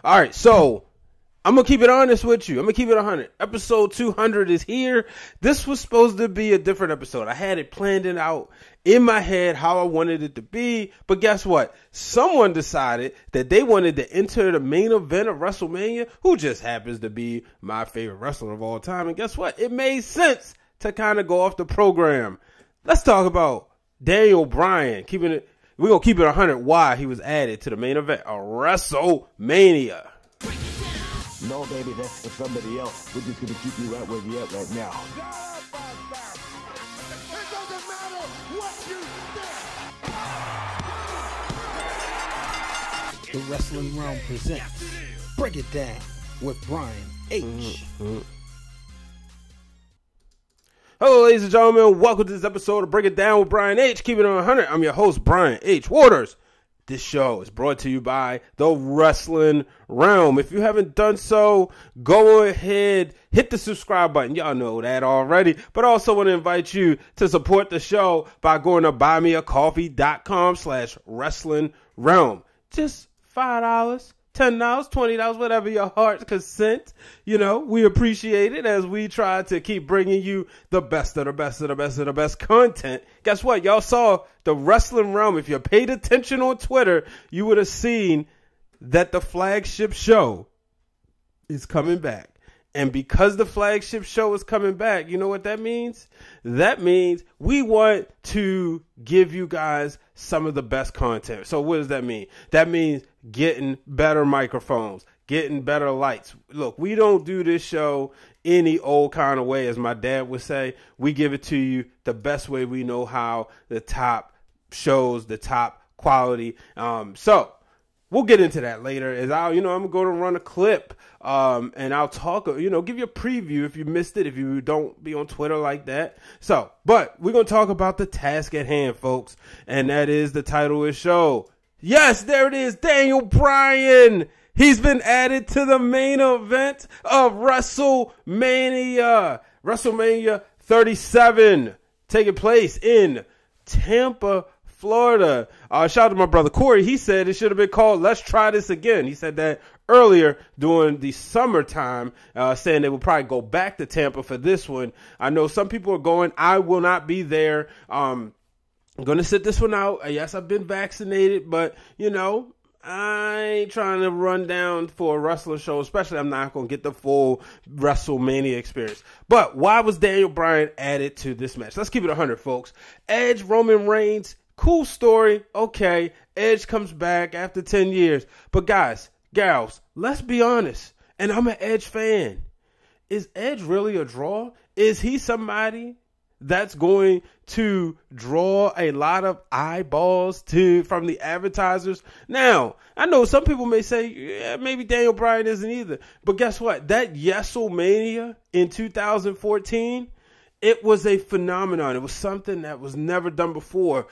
All right, so I'm going to keep it honest with you. I'm going to keep it 100. Episode 200 is here. This was supposed to be a different episode. I had it planned it out in my head how I wanted it to be. But guess what? Someone decided that they wanted to enter the main event of WrestleMania, who just happens to be my favorite wrestler of all time. And guess what? It made sense to kind of go off the program. Let's talk about Daniel Bryan. We're going to keep it 100 why he was added to the main event of WrestleMania. No, baby, that's for somebody else. We're just going to keep you right where you're at right now. It doesn't matter what you think. The Wrestling Realm presents Break It Down with Bryan H. Hello, ladies and gentlemen. Welcome to this episode of Break It Down with Bryan H. Keep it on 100. I'm your host, Bryan H. Waters. This show is brought to you by the Wrestling Realm. If you haven't done so, go ahead, hit the subscribe button. Y'all know that already. But I also want to invite you to support the show by going to buymeacoffee.com/Wrestling Realm. Just $5, $10, $20, whatever your heart's consent. You know, we appreciate it as we try to keep bringing you the best of the best of the best of the best content. Guess what? Y'all saw the Wrestling Realm. If you paid attention on Twitter, you would have seen that the flagship show is coming back. And because the flagship show is coming back, you know what that means? That means we want to give you guys some of the best content. So what does that mean? That means getting better microphones, getting better lights. Look, we don't do this show any old kind of way, as my dad would say. We give it to you the best way we know how, the top shows, the top quality. So we'll get into that later. As I'm going to run a clip, and I'll talk, give you a preview if you missed it, if you don't be on Twitter like that. So, but we're going to talk about the task at hand, folks, and that is the title of the show. Yes, there it is, Daniel Bryan. He's been added to the main event of WrestleMania. WrestleMania 37, taking place in Tampa, Florida. Shout out to my brother Corey. He said it should have been called Let's Try This Again. He said that earlier during the summertime, saying they will probably go back to Tampa for this one. I know some people are going. I will not be there. I'm going to sit this one out. Yes, I've been vaccinated, but, I ain't trying to run down for a wrestling show, especially I'm not going to get the full WrestleMania experience. But why was Daniel Bryan added to this match? Let's keep it 100, folks. Edge, Roman Reigns, cool story. Okay, Edge comes back after 10 years. But guys, gals, let's be honest. And I'm an Edge fan. Is Edge really a draw? Is he somebody that's going to draw a lot of eyeballs from the advertisers? Now, I know some people may say, yeah, maybe Daniel Bryan isn't either. But guess what? That WrestleMania in 2014, it was a phenomenon. It was something that was never done before.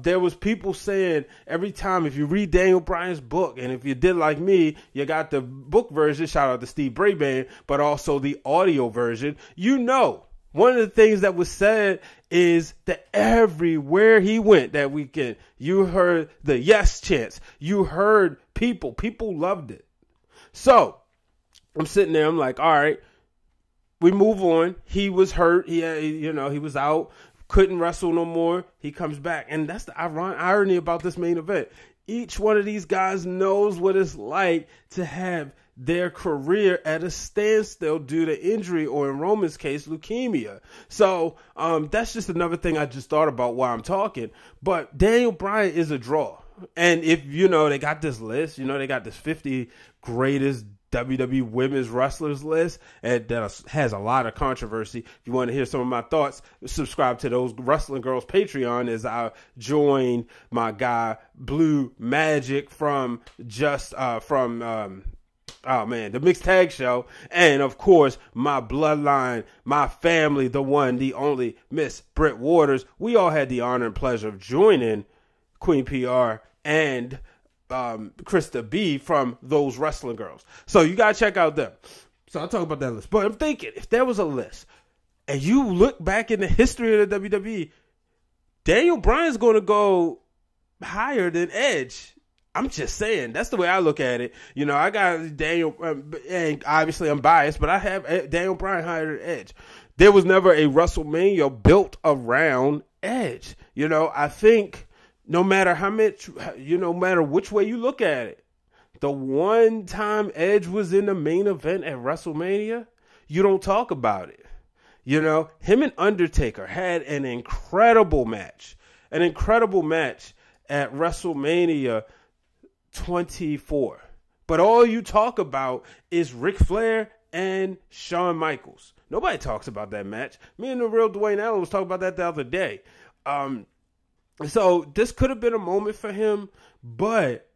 There was people saying every time, if you read Daniel Bryan's book, and if you did like me, you got the book version, shout out to Steve Brayman, but also the audio version. One of the things that was said is that everywhere he went that weekend, you heard the yes chants. You heard people. People loved it. So I'm sitting there. I'm like, all right, we move on. He was hurt. He was out. Couldn't wrestle no more. He comes back. And that's the irony about this main event. Each one of these guys knows what it's like to have their career at a standstill due to injury, or in Roman's case, leukemia. So that's just another thing I just thought about while I'm talking. But Daniel Bryan is a draw. And if, they got this list, they got this 50 greatest WWE women's wrestlers list, and that has a lot of controversy. If you want to hear some of my thoughts, subscribe to those Wrestling Girls Patreon as I join my guy Blue Magic from the Mixed Tag Show, and of course my bloodline, my family, the one, the only Miss Britt Waters. We all had the honor and pleasure of joining Queen PR and Krista B from those Wrestling Girls. So you gotta check out them. So I'll talk about that list. But I'm thinking, if there was a list and you look back in the history of the WWE, Daniel Bryan's going to go higher than Edge. I'm just saying, that's the way I look at it. You know, I got Daniel, and obviously I'm biased, but I have Daniel Bryan higher than Edge. There was never a WrestleMania built around Edge. You know, I think no matter how much, no matter which way you look at it, the one time Edge was in the main event at WrestleMania, you don't talk about it. You know, him and Undertaker had an incredible match at WrestleMania 24. But all you talk about is Ric Flair and Shawn Michaels. Nobody talks about that match. Me and the real Dwayne Allen was talking about that the other day. So this could have been a moment for him, but,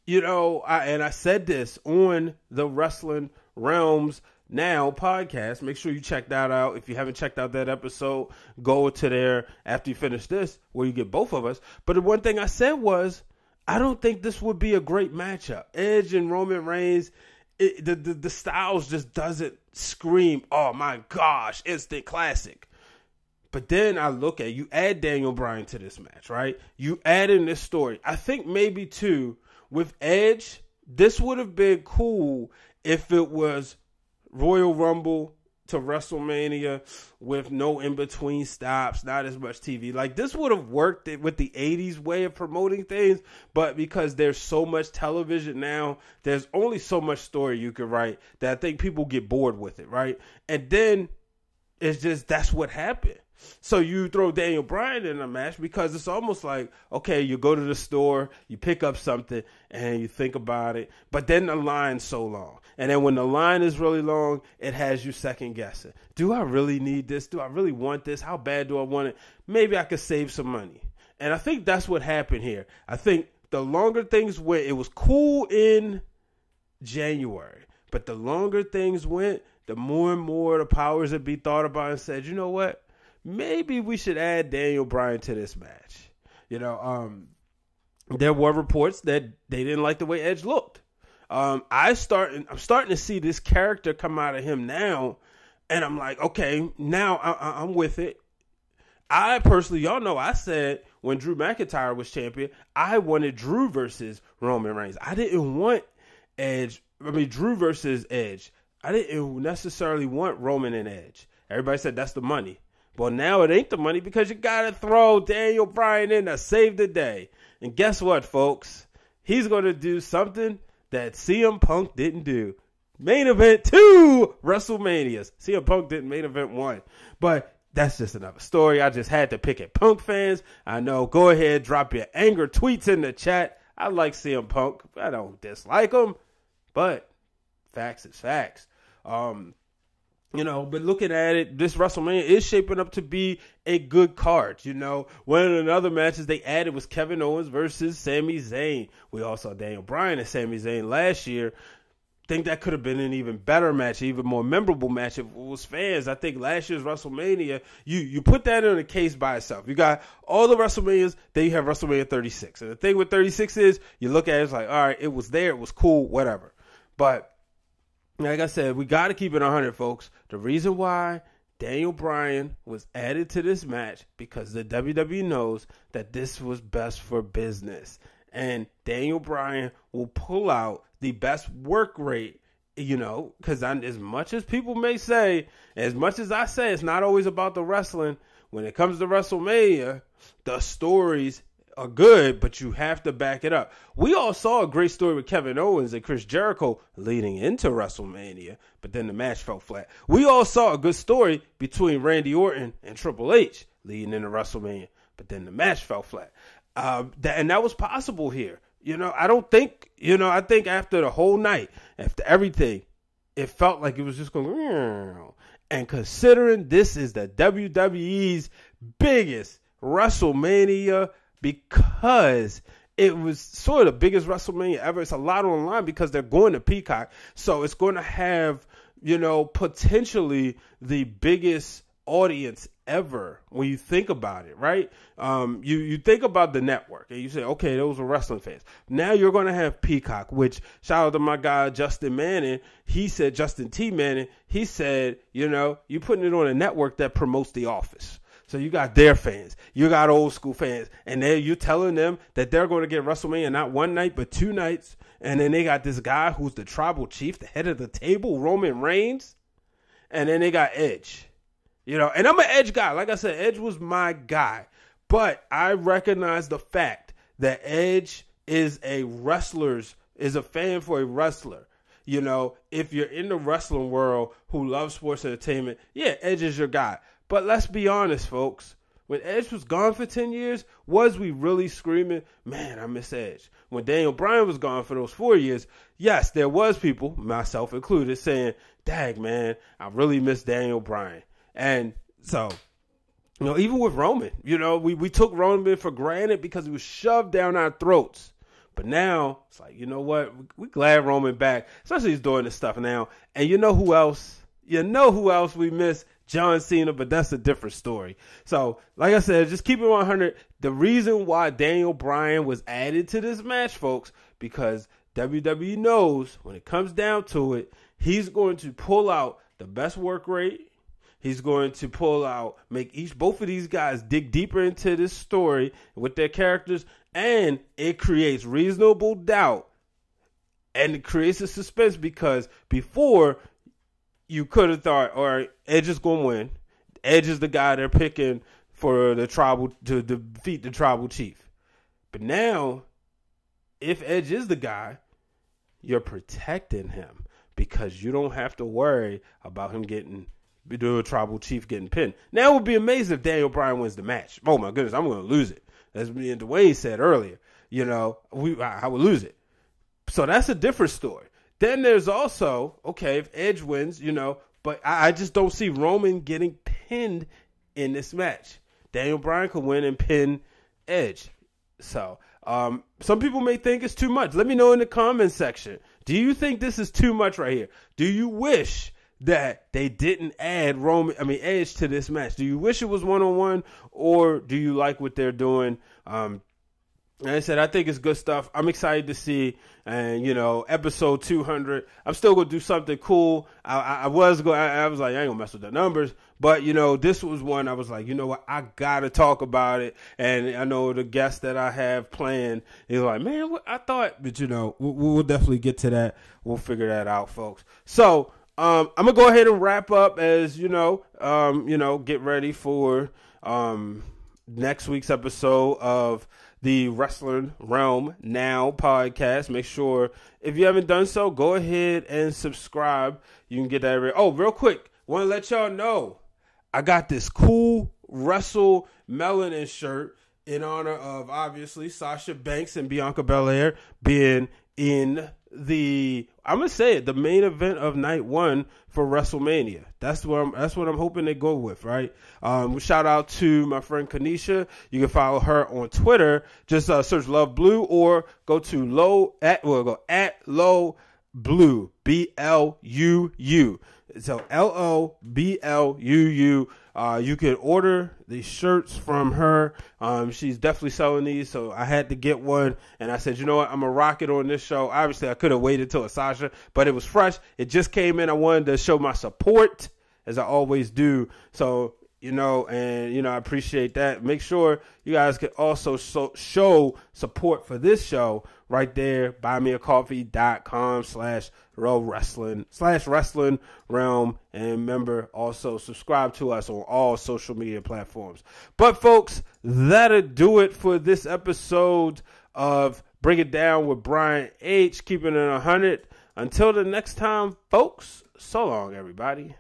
you know, I said this on the Wrestling Realms Now podcast. Make sure you check that out. If you haven't checked out that episode, go to there after you finish this, where you get both of us. But the one thing I said was, I don't think this would be a great matchup. Edge and Roman Reigns, the styles just doesn't scream, oh my gosh, instant classic. But then I look at, you add Daniel Bryan to this match, right? You add in this story. I think maybe too, with Edge, this would have been cool if it was Royal Rumble to WrestleMania with no in-between stops, not as much TV. Like, this would have worked with the 80s way of promoting things, but because there's so much television now, there's only so much story you can write that I think people get bored with it, right? And then it's just, that's what happened. So you throw Daniel Bryan in a match because it's almost like, okay, you go to the store, you pick up something, and you think about it. But then the line's so long. And then when the line is really long, it has you second guessing. Do I really need this? Do I really want this? How bad do I want it? Maybe I could save some money. And I think that's what happened here. I think the longer things went, it was cool in January. But the longer things went, the more and more the powers that be thought about and said, you know what? Maybe we should add Daniel Bryan to this match. You know, there were reports that they didn't like the way Edge looked. I'm starting to see this character come out of him now, and I'm like, okay, now I'm with it. I personally, y'all know, I said when Drew McIntyre was champion, I wanted Drew versus Roman Reigns. I didn't want Drew versus Edge. I didn't necessarily want Roman and Edge. Everybody said that's the money. Well, now it ain't the money because you got to throw Daniel Bryan in to save the day. And guess what, folks? He's going to do something that CM Punk didn't do. Main event 2 WrestleManias. CM Punk didn't main event 1. But that's just another story. I just had to pick at Punk fans. I know. Go ahead, drop your anger tweets in the chat. I like CM Punk. I don't dislike him. But facts is facts. You know, but looking at it, this WrestleMania is shaping up to be a good card. You know, one of the other matches they added was Kevin Owens versus Sami Zayn. We all saw Daniel Bryan and Sami Zayn last year. Think that could have been an even better match, even more memorable match if it was fans. I think last year's WrestleMania, you put that in a case by itself. You got all the WrestleManias, then you have WrestleMania 36. And the thing with 36 is, you look at it, it's like, all right, it was there, it was cool, whatever. But like I said, we got to keep it 100, folks. The reason why Daniel Bryan was added to this match because the WWE knows that this was best for business. And Daniel Bryan will pull out the best work rate, you know, because as much as people may say, as much as I say, it's not always about the wrestling. When it comes to WrestleMania, the stories are good, but you have to back it up. We all saw a great story with Kevin Owens and Chris Jericho leading into WrestleMania, but then the match fell flat. We all saw a good story between Randy Orton and Triple H leading into WrestleMania, but then the match fell flat. And that was possible here. You know, I think after the whole night, after everything, it felt like it was just going, and considering this is the WWE's biggest WrestleMania, because it was sort of the biggest WrestleMania ever. It's a lot on the line because they're going to Peacock. So it's going to have, you know, potentially the biggest audience ever when you think about it, right? You think about the network and you say, okay, those are wrestling fans. Now you're going to have Peacock, which, shout out to my guy, Justin T. Manning, he said, you know, you're putting it on a network that promotes The Office. So you got their fans, you got old school fans, and you're telling them that they're going to get WrestleMania not one night but 2 nights. And then they got this guy who's the tribal chief, the head of the table, Roman Reigns. And then they got Edge. And I'm an Edge guy. Like I said, Edge was my guy. But I recognize the fact that Edge is a fan for a wrestler. If you're in the wrestling world who loves sports entertainment, yeah, Edge is your guy. But let's be honest, folks. When Edge was gone for 10 years, was we really screaming, man, I miss Edge? When Daniel Bryan was gone for those 4 years, yes, there was people, myself included, saying, dang, man, I really miss Daniel Bryan. And so, even with Roman, we took Roman for granted because he was shoved down our throats. But now, it's like, you know what? We're glad Roman back, especially he's doing this stuff now. And you know who else? We miss? John Cena, but that's a different story. So, like I said, just keep it 100. The reason why Daniel Bryan was added to this match, folks, because WWE knows when it comes down to it, he's going to pull out the best work rate. He's going to make both of these guys dig deeper into this story with their characters, and it creates reasonable doubt and it creates a suspense because before you could have thought, all right, Edge is going to win. Edge is the guy they're picking for to defeat the tribal chief. But now, if Edge is the guy, you're protecting him because you don't have to worry about him the tribal chief getting pinned. Now it would be amazing if Daniel Bryan wins the match. Oh my goodness, I'm going to lose it. As me and Dwayne said earlier, I would lose it. So that's a different story. Then there's also, okay, if Edge wins, but I just don't see Roman getting pinned in this match. Daniel Bryan could win and pin Edge. So, some people may think it's too much. Let me know in the comment section. Do you think this is too much right here? Do you wish that they didn't add Edge to this match? Do you wish it was one-on-one, or do you like what they're doing? Like I said, I think it's good stuff. I'm excited to see, and episode 200. I'm still gonna do something cool. I was like, I ain't gonna mess with the numbers, but this was one I was like, you know what, I gotta talk about it. And I know the guest that I have planned is like, man, what I thought, but we'll definitely get to that. We'll figure that out, folks. So I'm gonna go ahead and wrap up as get ready for next week's episode of the Wrestling Wrealm Now podcast. Make sure, if you haven't done so, go ahead and subscribe. You can get that. Real quick, want to let y'all know, I got this cool Wrestle Melanin shirt in honor of, obviously, Sasha Banks and Bianca Belair being in the main event of night 1 for WrestleMania. That's what I'm hoping they go with, right? Shout out to my friend Kanisha. You can follow her on Twitter. Just search Love Blue or go to at Low Blue, BLUU. So LOBLUU. You can order these shirts from her. She's definitely selling these, so I had to get one. And I said, you know what, I'm going to rock it on this show. Obviously, I could have waited till it's Sasha, but it was fresh. It just came in. I wanted to show my support, as I always do. So, I appreciate that. Make sure you guys can also show support for this show right there. buymeacoffee.com/wrestling Wrealm. And remember, also subscribe to us on all social media platforms. But folks, that'll do it for this episode of Bring It Down with Brian H. Keeping it 100. Until the next time, folks, so long, everybody.